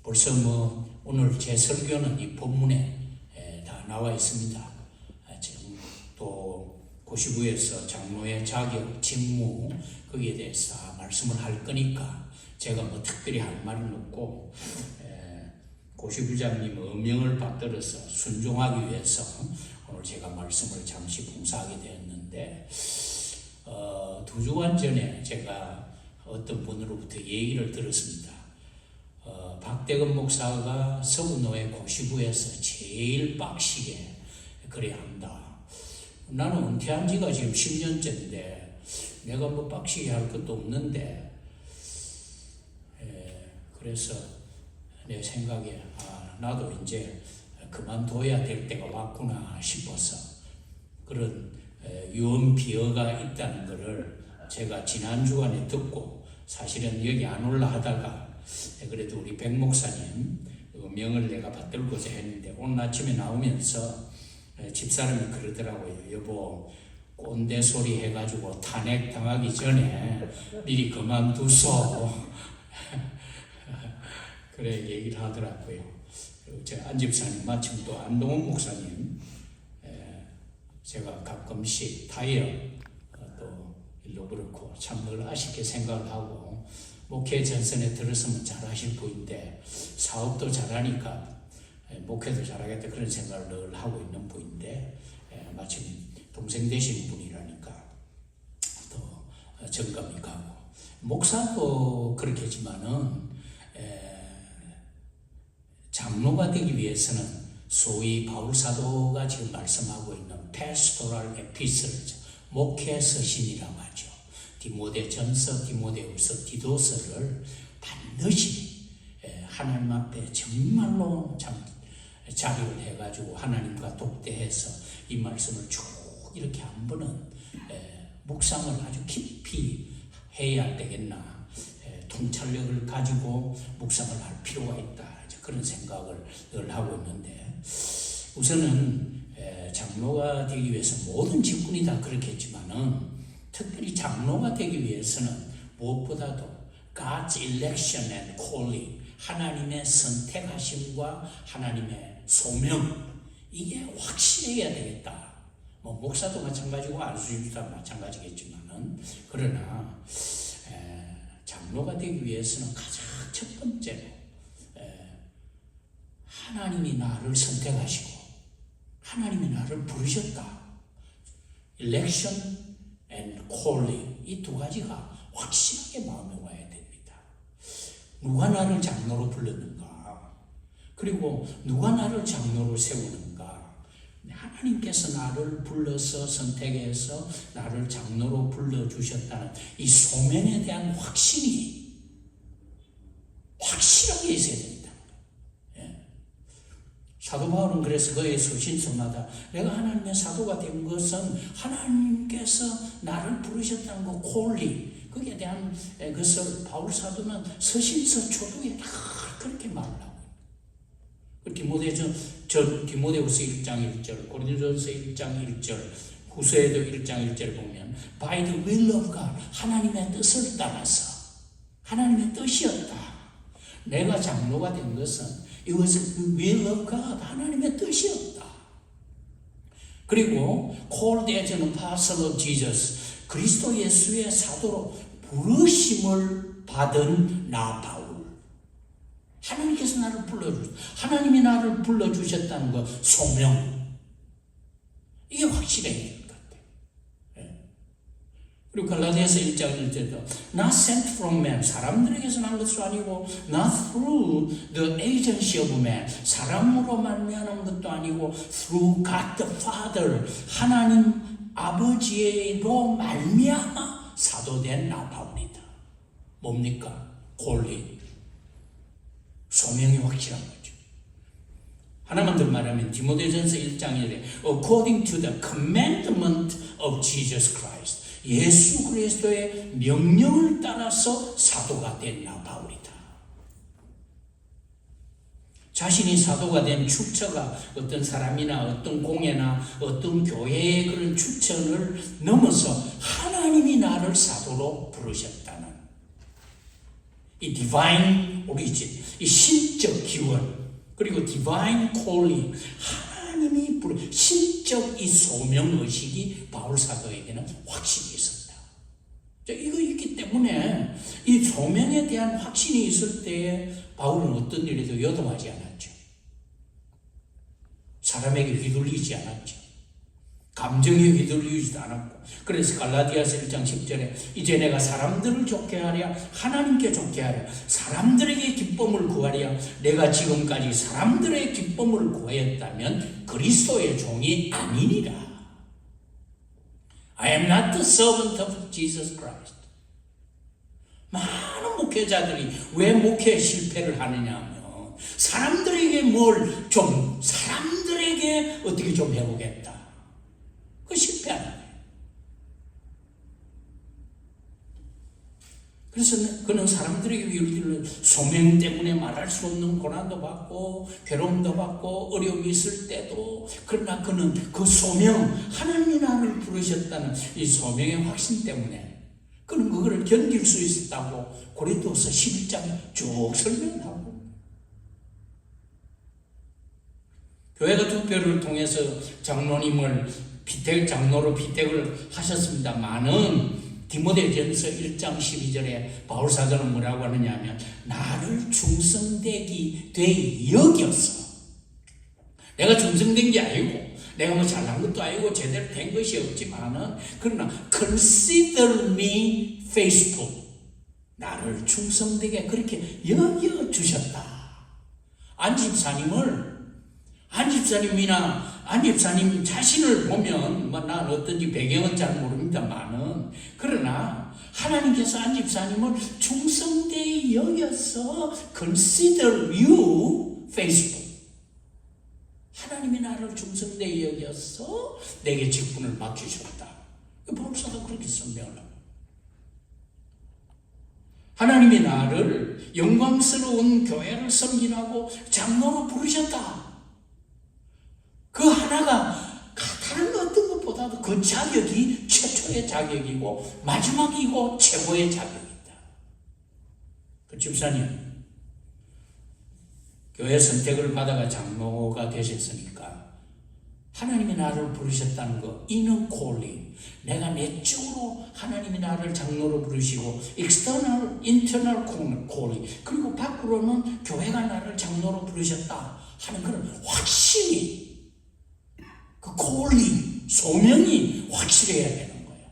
벌써 오늘 제 설교는 이 본문에 다 나와 있습니다. 지금 또 고시부에서 장로의 자격, 직무 거기에 대해서 말씀을 할 거니까 제가 특별히 할 말은 없고 고시부장님 어명을 받들어서 순종하기 위해서 오늘 제가 말씀을 잠시 봉사하게 되었는데 2주간 전에 제가 어떤 분으로부터 얘기를 들었습니다. 박대건 목사가 서구노회 고시부에서 제일 빡시게 그래야 한다. 나는 은퇴한 지가 지금 10년째인데 내가 빡시게 할 것도 없는데 그래서 내 생각에 나도 이제 그만둬야 될 때가 왔구나 싶어서 그런 유언비어가 있다는 것을 제가 지난 주간에 듣고 사실은 여기 안 올라 하다가 그래도 우리 백 목사님 명을 내가 받들고자 했는데 오늘 아침에 나오면서 집사람이 그러더라고요. 여보 꼰대 소리 해가지고 탄핵 당하기 전에 미리 그만두소. 그래 얘기를 하더라고요. 그리고 제 안집사님 마침 또 안동원 목사님 제가 가끔씩 타이어 또 일도 그렇고 참 늘 아쉽게 생각을 하고 목회 전선에 들었으면 잘하실 분인데 사업도 잘하니까 목회도 잘하겠다 그런 생각을 늘 하고 있는 분인데 마침 동생 되신 분이라니까 또 정감이 가고 목사도 그렇겠지만은 장로가 되기 위해서는 소위 바울사도가 지금 말씀하고 있는 pastoral epistle, 목회 서신이라고 하죠. 디모데전서, 디모데후서, 디도서를 반드시 하나님 앞에 정말로 참 자비를 해가지고 하나님과 독대해서 이 말씀을 쭉 이렇게 한 번은 묵상을 아주 깊이 해야 되겠나. 통찰력을 가지고 묵상을 할 필요가 있다. 그런 생각을 늘 하고 있는데 우선은 장로가 되기 위해서 모든 직분이 다 그렇겠지만은 특별히 장로가 되기 위해서는 무엇보다도 God's election and calling, 하나님의 선택하심과 하나님의 소명, 이게 확실해야 되겠다. 목사도 마찬가지고 안수집도 마찬가지겠지만은 그러나 장로가 되기 위해서는 가장 첫 번째로 하나님이 나를 선택하시고 하나님이 나를 부르셨다. Election and calling, 이 두 가지가 확실하게 마음에 와야 됩니다. 누가 나를 장로로 불렀는가? 그리고 누가 나를 장로로 세우는가? 하나님께서 나를 불러서 선택해서 나를 장로로 불러주셨다는 이 소명에 대한 확신이 확실하게 있어야 됩니다. 사도 바울은 그래서 그의 서신서마다 내가 하나님의 사도가 된 것은 하나님께서 나를 부르셨다는 거 콜링, 거기에 대한 것을 바울 사도는 서신서 초두에 다 그렇게 말을 하고 디모데후서 1장 1절, 고린도전서 1장 1절, 후서에도 1장 1절 보면 by the will of God, 하나님의 뜻을 따라서 하나님의 뜻이었다. 내가 장로가 된 것은 It was the will of God, 하나님의 뜻이었다. 그리고 called as an apostle of Jesus, 그리스도 예수의 사도로 부르심을 받은 나 바울. 하나님께서 나를 불러주셨다. 하나님이 나를 불러주셨다는 것, 소명. 이게 확실해야 될 것 같아요. 그리고 갈라디아서 1장 1절도 not sent from man, 사람들에게서 난 것도 아니고 not through the agency of man, 사람으로 말미암은 것도 아니고 through God the Father, 하나님 아버지로 말미암아 사도된 나 바울이다. 뭡니까? 콜링, 소명이 확실한 거죠. 하나만 더 말하면 디모데전서 1장 1에 according to the commandment of Jesus Christ, 예수 그리스도의 명령을 따라서 사도가 된 나 바울이다. 자신이 사도가 된 축처가 어떤 사람이나 어떤 공예나 어떤 교회의 그런 추천을 넘어서 하나님이 나를 사도로 부르셨다는 이 divine origin, 이 신적 기원, 그리고 divine calling, 하나님이 부른 신적 이 소명 의식이 바울 사도에게는 확신이 있었다. 이거 있기 때문에 이 소명에 대한 확신이 있을 때에 바울은 어떤 일에도 요동하지 않았죠. 사람에게 휘둘리지 않았죠. 감정에 휘둘리지도 않았고, 그래서 갈라디아서 1장 10절에 이제 내가 사람들을 좋게 하랴 하나님께 좋게 하랴 사람들에게 기쁨을 구하랴 내가 지금까지 사람들의 기쁨을 구하였다면 그리스도의 종이 아니니라. I am not the servant of Jesus Christ. 많은 목회자들이 왜 목회 실패를 하느냐 하면 사람들에게 사람들에게 어떻게 좀 해보겠다. 그 실패하는 거예요. 그래서 그는 사람들에게 위로를 소명 때문에 말할 수 없는 고난도 받고 괴로움도 받고 어려움이 있을 때도, 그러나 그는 그 소명, 하나님이 나를 부르셨다는 이 소명의 확신 때문에 그는 그거를 견딜 수 있었다고 고린도서 11장 쭉 설명하고, 교회가 투표를 통해서 장로님을 장로로 피택을 하셨습니다만은 디모데전서 1장 12절에 바울 사도는 뭐라고 하느냐 하면 나를 충성되게 돼 여겼어. 내가 충성된 게 아니고 내가 뭐 잘난 것도 아니고 제대로 된 것이 없지만은 그러나 consider me faithful, 나를 충성되게 그렇게 여겨주셨다. 안집사님 자신을 보면 난 어떤지 배경은 잘 모릅니다만은, 그러나 하나님께서 안집사님을 충성되이 여겨서 consider you faithful, 하나님이 나를 충성되이 여겨서 내게 직분을 맡기셨다. 바울사도 그렇게 설명을 합니다. 하나님이 나를 영광스러운 교회를 섬기라고 장로로 부르셨다. 그 하나가 다른 어떤 것보다도 그 자격이 최초의 자격이고 마지막이고 최고의 자격이다. 그 집사님, 교회 선택을 받아가 장로가 되셨으니까 하나님이 나를 부르셨다는 거, inner calling, 내가 내적으로 하나님이 나를 장로로 부르시고 external, internal calling, 그리고 밖으로는 교회가 나를 장로로 부르셨다 하는 그런 확신이, 그 calling, 소명이 확실해야 되는 거예요.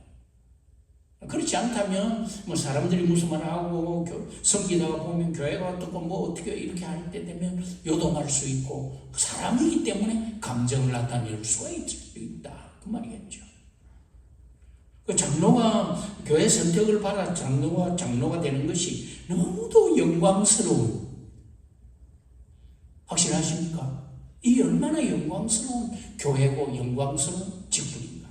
그렇지 않다면 사람들이 무슨 말을 하고 섬기다가 보면 교회가 어떻게 이렇게 할 때 되면 요동할 수 있고, 사람이기 때문에 감정을 나타낼 수가 있다, 그 말이겠죠. 그 장로가 교회 선택을 받아 장로가 되는 것이 너무도 영광스러운, 확실하십니까? 이 얼마나 영광스러운 교회고 영광스러운 직분인가.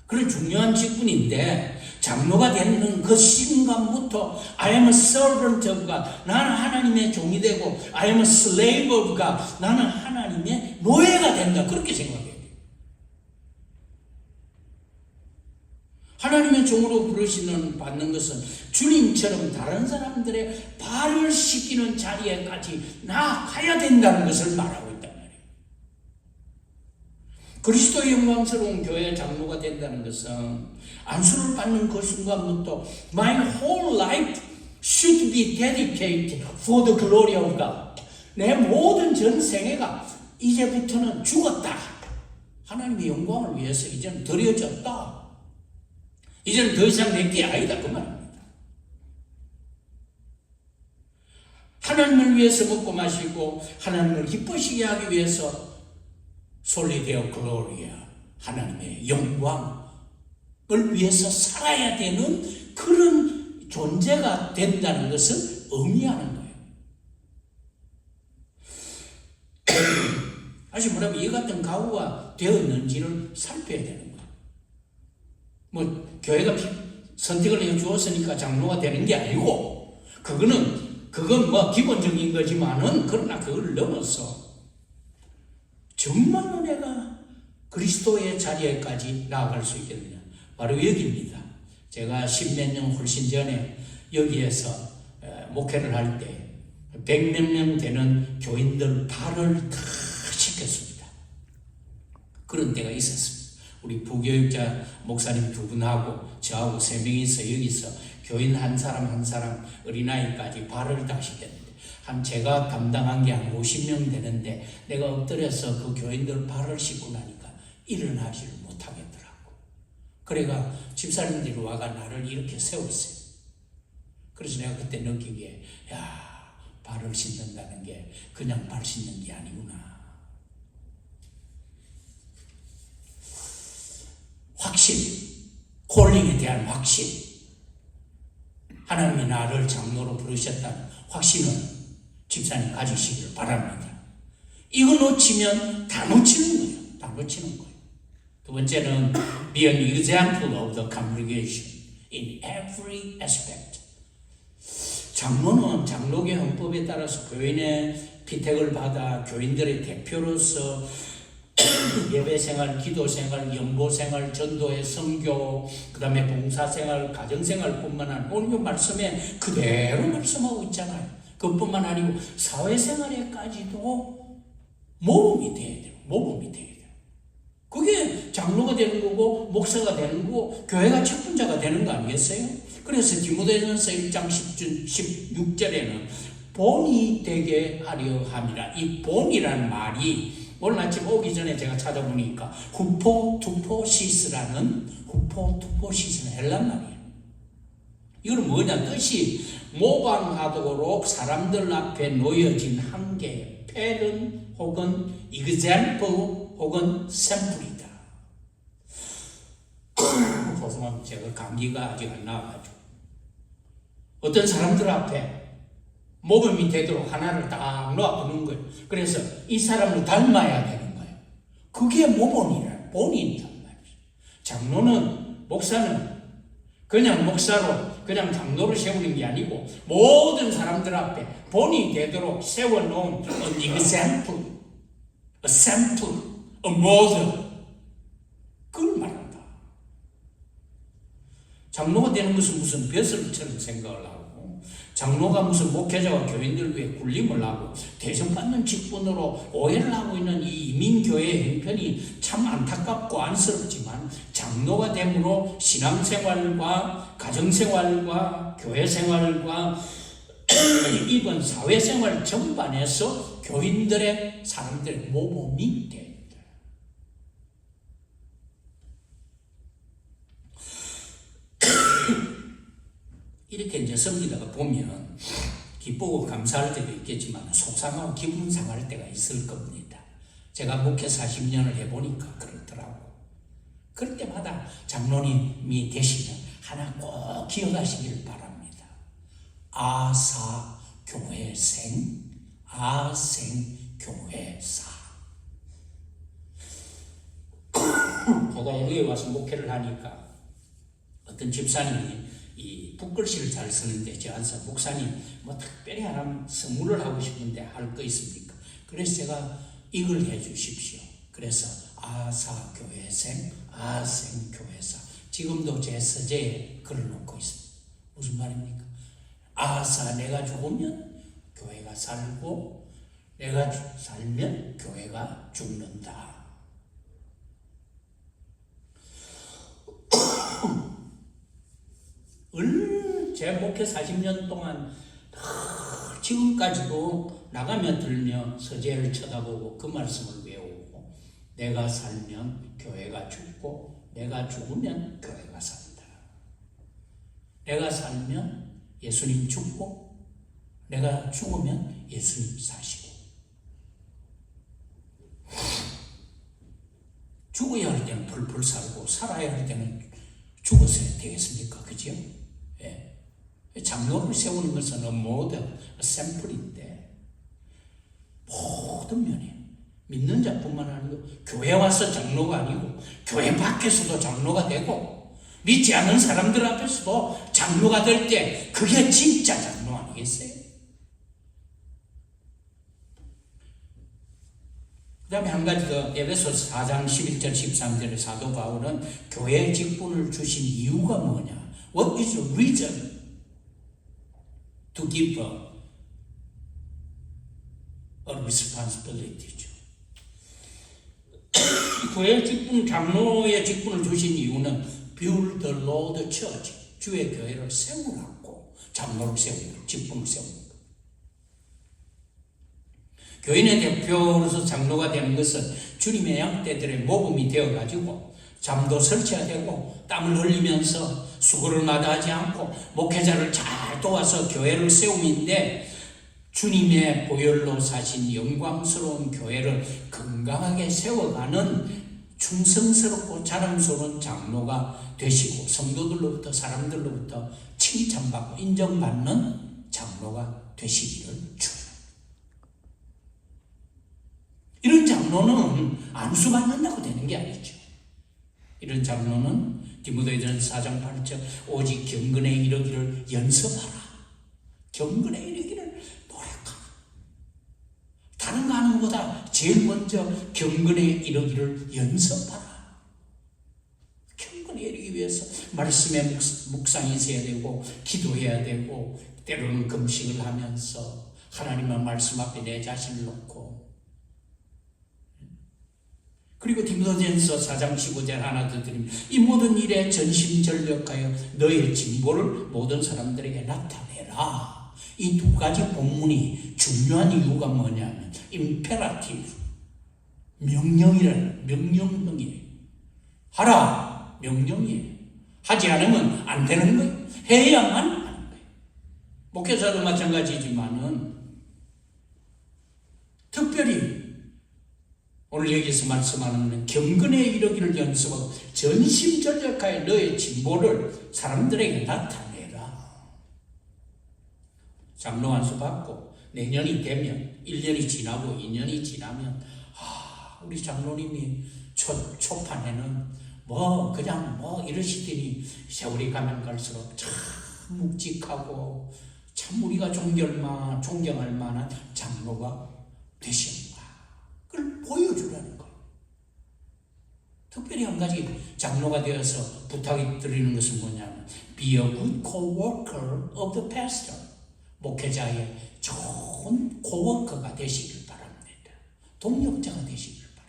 그런 중요한 직분인데, 장로가 되는 그 순간부터 I am a servant of God, 나는 하나님의 종이 되고 I am a slave of God, 나는 하나님의 노예가 된다, 그렇게 생각해요. 하나님의 종으로 받는 것은 주님처럼 다른 사람들의 발을 씻기는 자리에까지 나아가야 된다는 것을 말하고 있단 말이에요. 그리스도의 영광스러운 교회의 장로가 된다는 것은 안수를 받는 그 순간부터 My whole life should be dedicated for the glory of God. 내 모든 전생애가 이제부터는 죽었다, 하나님의 영광을 위해서 이제는 드려졌다, 이제는 더 이상 내 게 아니다, 그 말입니다. 하나님을 위해서 먹고 마시고 하나님을 기쁘시게 하기 위해서 솔리 데오 글로리아, 하나님의 영광을 위해서 살아야 되는 그런 존재가 된다는 것을 의미하는 거예요. 다시 말하면 이 같은 각오가 되었는지를 살펴야 되는 거예요. 교회가 선택을 해주었으니까 장로가 되는 게 아니고, 그건 기본적인 거지만은, 그러나 그걸 넘어서 정말로 내가 그리스도의 자리에까지 나아갈 수 있겠느냐, 바로 여기입니다. 제가 십몇 년 훨씬 전에 여기에서 목회를 할 때 100몇 명 되는 교인들 발을 다 시켰습니다. 그런 때가 있었습니다. 우리 부교육자 목사님 2분하고 저하고 3명이서 여기서 교인 한 사람 한 사람 어린아이까지 발을 다 시켰는데 제가 담당한 게 한 50명 되는데 내가 엎드려서 그 교인들 발을 씻고 나니까 일어나지를 못하겠더라고. 그래가 집사님들이 와가 나를 이렇게 세웠어요. 그래서 내가 그때 느낀 게 발을 씻는다는 게 그냥 발 씻는 게 아니구나. 확신, 콜링에 대한 확신, 하나님이 나를 장로로 부르셨다는 확신을 집사님 가지시기를 바랍니다. 이거 놓치면 다 놓치는 거예요. 다 놓치는 거예요. 두 번째는 be an example of the congregation in every aspect. 장로는 장로계 헌법에 따라서 교인의 피택을 받아 교인들의 대표로서 예배생활, 기도생활, 연보생활, 전도의 선교, 그 다음에 봉사생활, 가정생활뿐만 아니라 오늘 말씀에 그대로 말씀하고 있잖아요. 그뿐만 아니고 사회생활에까지도 모범이 돼야 돼요. 모범이 돼야 돼요. 그게 장로가 되는 거고 목사가 되는 거고 교회가 책임자가 되는 거 아니겠어요? 그래서 디모데전서 1장 16절에는 본이 되게 하려 함이라. 이 본이라는 말이 오늘 아침 오기 전에 제가 찾아보니까 후포투포시스라는 헬라 말이에요. 이거는 뭐냐? 뜻이 모방하도록 사람들 앞에 놓여진 한 개의 패런 혹은 example 혹은 샘플이다. 죄송합니다. 제가 감기가 아직 안 나와가지고 어떤 사람들 앞에 모범이 되도록 하나를 딱 놓아두는 거예요. 그래서 이 사람을 닮아야 되는 거예요. 그게 모범이라 본인이란 말이죠. 장로는 목사는 그냥 목사로 그냥 장로를 세우는 게 아니고 모든 사람들 앞에 본이 되도록 세워놓은 an example, a sample, a model 그걸 말한다. 장로가 되는 것은 무슨 벼슬처럼 생각을 하고 장로가 무슨 목회자와 교인들 위해 굴림을 하고 대접받는 직분으로 오해를 하고 있는 이 이민교회의 형편이 참 안타깝고 안쓰럽지만 장로가 됨으로 신앙생활과 가정생활과 교회생활과 이번 사회생활 전반에서 교인들의 사람들의 모범이 됩니다. 이렇게 이제 섬기다가 보면 기쁘고 감사할 때도 있겠지만 속상하고 기분 상할 때가 있을 겁니다. 제가 목회 40년을 해보니까 그렇더라고. 그럴 때마다 장로님이 되시면 하나 꼭 기억하시길 바랍니다. 아사교회생, 아생교회사. 제가 여기에 와서 목회를 하니까 어떤 집사님이 이 붓글씨를 잘 쓰는데 저한테 목사님 뭐 특별히 하나 선물을 하고 싶은데 할 거 있습니까? 그래서 제가 이걸 해 주십시오. 그래서 아사교회생, 아생교회사. 지금도 제 서재에 글을 놓고 있습니다. 무슨 말입니까? 아사, 내가 죽으면 교회가 살고 내가 살면 교회가 죽는다. 제 목회 40년 동안 지금까지도 나가며 들며 서재를 쳐다보고 그 말씀을 외우고 내가 살면 교회가 죽고 내가 죽으면 교회가 산다. 내가 살면 예수님 죽고 내가 죽으면 예수님 사시고. 죽어야 할 때는 풀풀 살고 살아야 할 때는 죽었어야 되겠습니까? 그죠? 예. 장로를 세우는 것은 모든 샘플인데 모든 면에 믿는 자뿐만 아니고 교회 와서 장로가 아니고 교회 밖에서도 장로가 되고 믿지 않는 사람들 앞에서도 장로가 될 때 그게 진짜 장로 아니겠어요? 그 다음에 한 가지 더 에베소서 4장 11절 13절에 사도 바울은 교회의 직분을 주신 이유가 뭐냐? What is the reason to give a responsibility죠. 교회 직분, 장로의 직분을 주신 이유는 build the Lord Church, 주의 교회를 세우라고 장로를 세우고 직분을 세우고. 교인의 대표로서 장로가 되는 것은 주님의 양떼들의 모범이 되어가지고 잠도 설쳐야 되고 땀을 흘리면서 수고를 마다하지 않고 목회자를 잘 도와서 교회를 세움인데, 주님의 보혈로 사신 영광스러운 교회를 건강하게 세워가는 충성스럽고 자랑스러운 장로가 되시고 성도들로부터 사람들로부터 칭찬받고 인정받는 장로가 되시기를 축원합니다. 이런 장로는 안수받는다고 되는 게 아니죠. 이런 장로는 디모데전서 4장 8절 오직 경건에 이르기를 연습하라. 경건에 이르기를 노력하라. 다른 거 하는 것보다 제일 먼저 경건에 이르기를 연습하라. 경건에 이르기 위해서 말씀의 묵상이 있어야 되고 기도해야 되고 때로는 금식을 하면서 하나님의 말씀 앞에 내 자신을 놓고, 그리고 디모데전서 4장 15절 하나 더 드립니다. 이 모든 일에 전심전력하여 너의 진보를 모든 사람들에게 나타내라. 이 두 가지 본문이 중요한 이유가 뭐냐면 임페라티브, 명령이에요. 하라, 명령이에요. 하지 않으면 안 되는 거예요. 해야만 하는 거예요. 목회자도 마찬가지지만은 특별히 오늘 여기서 말씀하는 경건에 이르기를 연습하고 전심전력하여 너의 진보를 사람들에게 나타내라. 장로 안수 받고 내년이 되면 1년이 지나고 2년이 지나면 우리 장로님이 초판에는 그냥 이러시더니 세월이 가면 갈수록 참 묵직하고 참 우리가 존경할 만한 장로가 되십니다. 그걸 보여주라는 거예요. 특별히 한 가지 장로가 되어서 부탁이 드리는 것은 뭐냐면 be a good co-worker of the pastor. 목회자의 좋은 코워커가 되시길 바랍니다. 동역자가 되시길 바랍니다.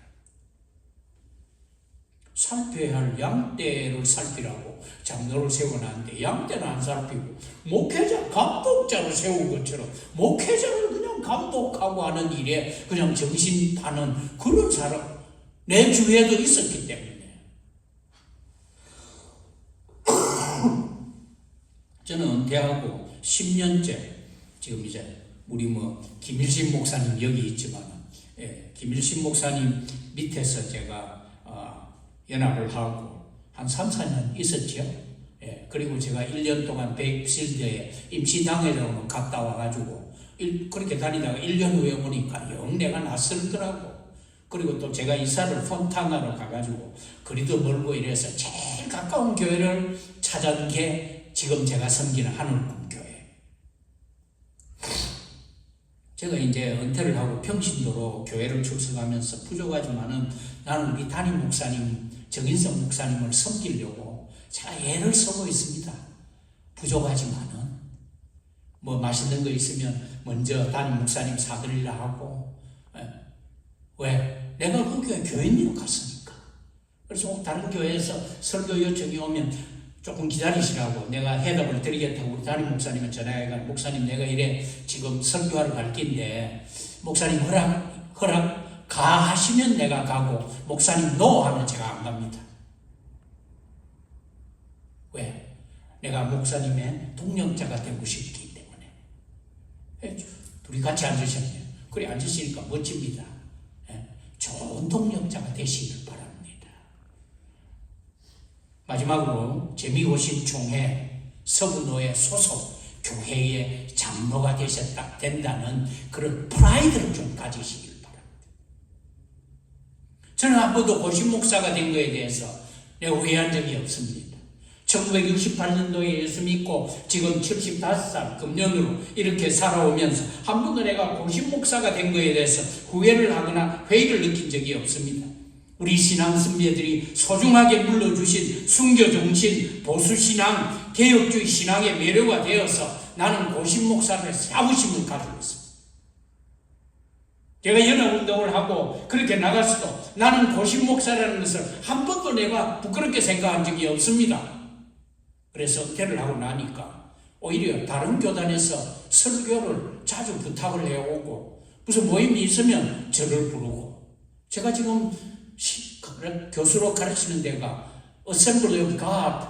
살펴야 할 양떼를 살피라고 장로를 세워놨는데 양떼는 안 살피고 목회자, 감독자를 세운 것처럼 목회자를 그냥 감독하고 하는 일에 그냥 정신 파는 그런 사람 내 주위에도 있었기 때문에 저는 은퇴하고 10년째 지금 이제 우리 김일신 목사님 여기 있지만 김일신 목사님 밑에서 제가 연합을 하고 한 3, 4년 있었죠. 그리고 제가 1년 동안 베이필드에 임시당회장으로 갔다 와가지고 그렇게 다니다가 1년 후에 오니까 영 내가 낯설더라고. 그리고 또 제가 이사를 폰타나로 가가지고 거리도 멀고 이래서 제일 가까운 교회를 찾은 게 지금 제가 섬기는 하늘꿈교회. 제가 이제 은퇴를 하고 평신도로 교회를 출석하면서 부족하지만은 나는 우리 담임 목사님, 정인성 목사님을 섬기려고 제가 애를 쓰고 있습니다. 부족하지만은 맛있는 거 있으면 먼저 담임 목사님 사드리려 하고. 왜? 내가 그 교인으로 갔으니까. 그래서 다른 교회에서 설교 요청이 오면 조금 기다리시라고 내가 해답을 드리겠다고 우리 담임 목사님은 전화해가 목사님 내가 이래 지금 설교하러 갈 긴데 목사님 허락 가 하시면 내가 가고 목사님 노 하면 제가 안 갑니다. 왜? 내가 목사님의 동역자가 되고 싶기 때문에. 둘이 같이 앉으셨네요. 그래 앉으시니까 멋집니다. 좋은 동역자가 되시길 바랍니다. 마지막으로 재미오신 총회 서구노예 소속 교회의 장로가 된다는 그런 프라이드를 좀 가지시길 바랍니다. 저는 한 번도 고신 목사가 된 것에 대해서 내가 후회한 적이 없습니다. 1968년도에 예수 믿고 지금 75살 금년으로 이렇게 살아오면서 한 번도 내가 고신 목사가 된 것에 대해서 후회를 하거나 회의를 느낀 적이 없습니다. 우리 신앙 선배들이 소중하게 물려주신 순교정신, 보수신앙, 개혁주의 신앙의 매료가 되어서 나는 고신 목사를 자부심을 가지고 있습니다. 제가 연합운동을 하고 그렇게 나갔어도 나는 고신 목사라는 것을 한 번도 내가 부끄럽게 생각한 적이 없습니다. 그래서 은퇴를 하고 나니까 오히려 다른 교단에서 설교를 자주 부탁을 해오고 무슨 모임이 있으면 저를 부르고, 제가 지금 교수로 가르치는 데가 Assembly of God,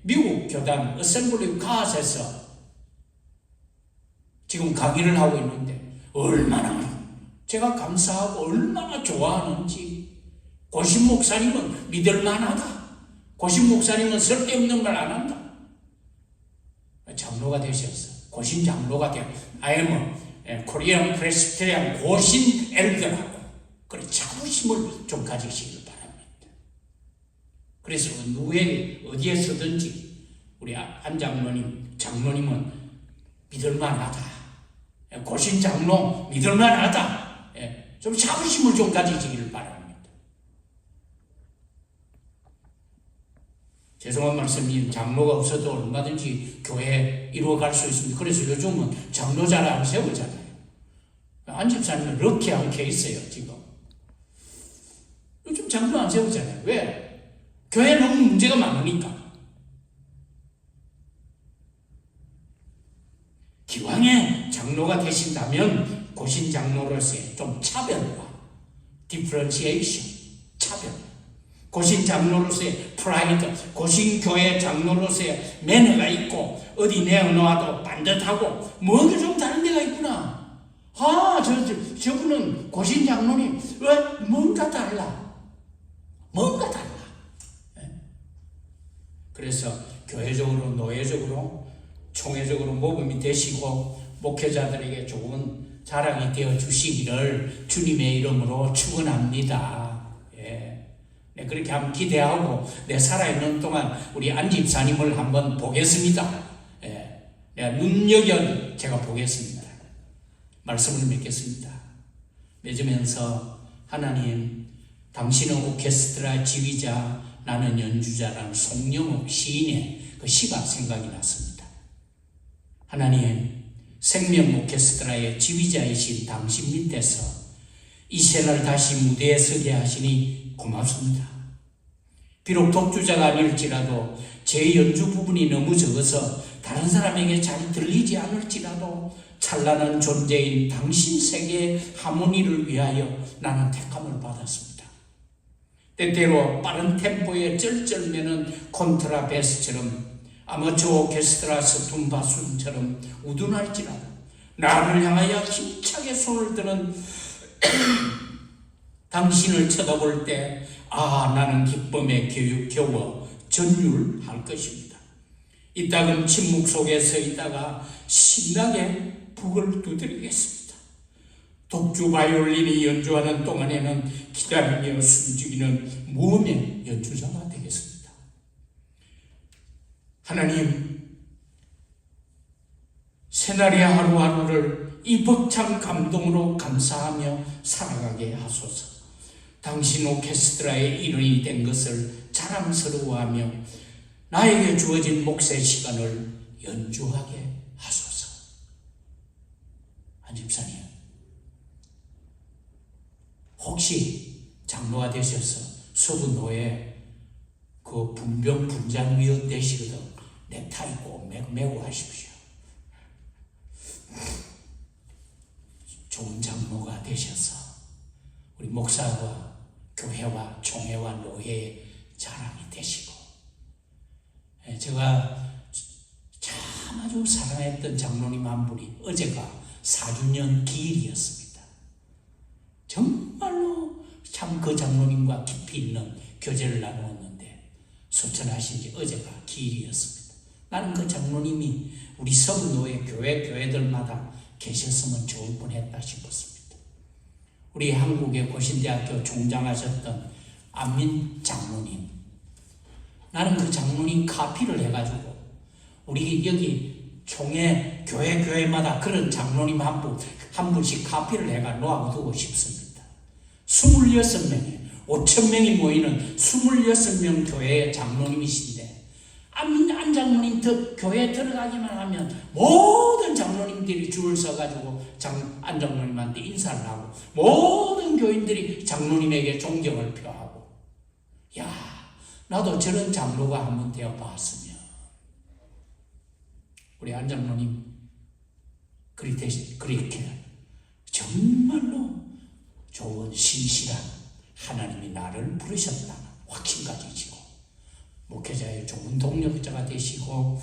미국 교단 Assembly of God에서 지금 강의를 하고 있는데 얼마나 제가 감사하고 얼마나 좋아하는지. 고신 목사님은 믿을만하다. 고신 목사님은 쓸데없는 말 안 한다. 장로가 되셨어. 고신 장로가 되어 I am a Korean Presbyterian 고신 엘더라고. 그런 자부심을 좀 가지시길 바랍니다. 그래서 누구에게 어디에서든지 우리 안 장로님은 믿을만하다. 고신 장로 믿을만하다. 좀 자부심을 좀 가지시길 바랍니다. 죄송한 말씀이 장로가 없어도 얼마든지 교회 이루어갈 수 있습니다. 그래서 요즘은 장로 잘 안 세우잖아요. 안 집사님은 럭키 않게 있어요. 지금 요즘 장로 안 세우잖아요. 왜? 교회 너무 문제가 많으니까. 기왕에 장로가 되신다면 고신 장로로서의 좀 차별과 디퍼런시에이션, 차별, 고신 장로로서의 프라이드, 고신 교회 장로로서의 매너가 있고 어디 내어놓아도 반듯하고 뭔가 좀 다른 데가 있구나. 저분은 고신 장로님 왜 뭔가 달라. 그래서 교회적으로 노예적으로 총회적으로 모범이 되시고 목회자들에게 좋은 자랑이 되어 주시기를 주님의 이름으로 축원합니다. 네, 그렇게 한번 기대하고 내 살아있는 동안 우리 안 집사님을 한번 보겠습니다. 내가 눈여겨 제가 보겠습니다. 말씀을 맺겠습니다. 맺으면서 하나님, 당신은 오케스트라 지휘자, 나는 연주자라는 송영옥 시인의 그 시가 생각이 났습니다. 하나님, 생명 오케스트라의 지휘자이신 당신 밑에서 이세날 다시 무대에 서게 하시니 고맙습니다. 비록 독주자가 아닐지라도 제 연주 부분이 너무 적어서 다른 사람에게 잘 들리지 않을지라도 찬란한 존재인 당신 세계의 하모니를 위하여 나는 택함을 받았습니다. 때때로 빠른 템포의 쩔쩔매는 콘트라베스처럼 아마추어 오케스트라 서툰 바순처럼 우둔할지라도 나를 향하여 힘차게 손을 드는 당신을 쳐다볼 때 나는 기쁨에 겨워 전율할 것입니다. 이따금 침묵 속에 서 있다가 신나게 북을 두드리겠습니다. 독주 바이올린이 연주하는 동안에는 기다리며 숨죽이는 무음의 연주자가 되겠습니다. 하나님, 새날의 하루하루를 이 벅찬 감동으로 감사하며 살아가게 하소서. 당신 오케스트라의 일원이 된 것을 자랑스러워하며 나에게 주어진 몫의 시간을 연주하게 하소서. 안 집사님, 혹시 장로가 되셔서 서부노예 그 분병 분장위원 되시거든 넥타이 꼭 매고 하십시오. 좋은 장로가 되셔서 우리 목사와 교회와 총회와 노회의 자랑이 되시고, 제가 참 아주 사랑했던 장로님 한 분이 어제가 4주년 기일이었습니다. 정말로 참 그 장로님과 깊이 있는 교제를 나누었는데 소천하신 지 어제가 기일이었습니다. 나는 그 장로님이 우리 서부노예 교회들마다 계셨으면 좋을 뻔했다 싶었습니다. 우리 한국의 고신대학교 총장하셨던 안민 장로님, 나는 그 장로님 카피를 해가지고 우리 여기 총회 교회마다 그런 장로님 한 분씩 카피를 해가 놓아두고 싶습니다. 26명에 5,000명이 모이는 26명 교회의 장로님이신데 안장로님 교회 들어가기만 하면 모든 장로님들이 줄을 서가지고 안장로님한테 인사를 하고 모든 교인들이 장로님에게 존경을 표하고, 야, 나도 저런 장로가 한번 되어봤으면. 우리 안장로님 그렇게 정말로 좋은 신실한 하나님이 나를 부르셨다는 확신 가지시고 목회자의 좋은 동력자가 되시고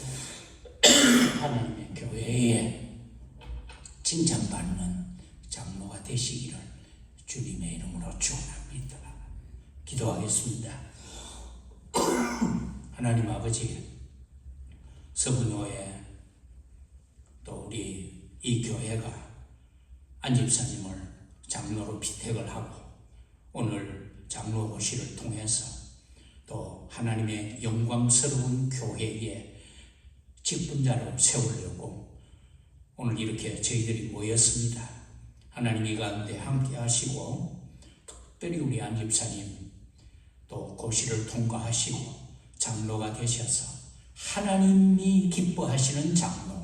하나님의 교회에 칭찬받는 장로가 되시기를 주님의 이름으로 축원합니다. 기도하겠습니다. 하나님 아버지, 서분교회 또 우리 이 교회가 안 집사님을 장로로 피택을 하고 오늘 장로 고시를 통해서 또 하나님의 영광스러운 교회에 직분자로 세우려고 오늘 이렇게 저희들이 모였습니다. 하나님 이 가운데 함께 하시고 특별히 우리 안 집사님 또 고시를 통과하시고 장로가 되셔서 하나님이 기뻐하시는 장로,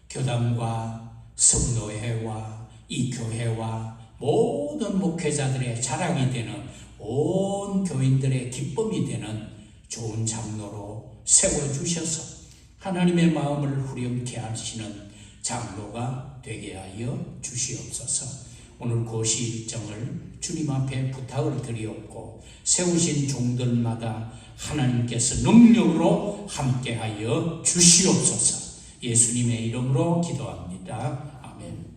교단과 성도회와 이 교회와 모든 목회자들의 자랑이 되는 온 교인들의 기쁨이 되는 좋은 장로로 세워주셔서 하나님의 마음을 후렴케 하시는 장로가 되게 하여 주시옵소서. 오늘 고시 일정을 주님 앞에 부탁을 드리옵고 세우신 종들마다 하나님께서 능력으로 함께하여 주시옵소서. 예수님의 이름으로 기도합니다. 아멘.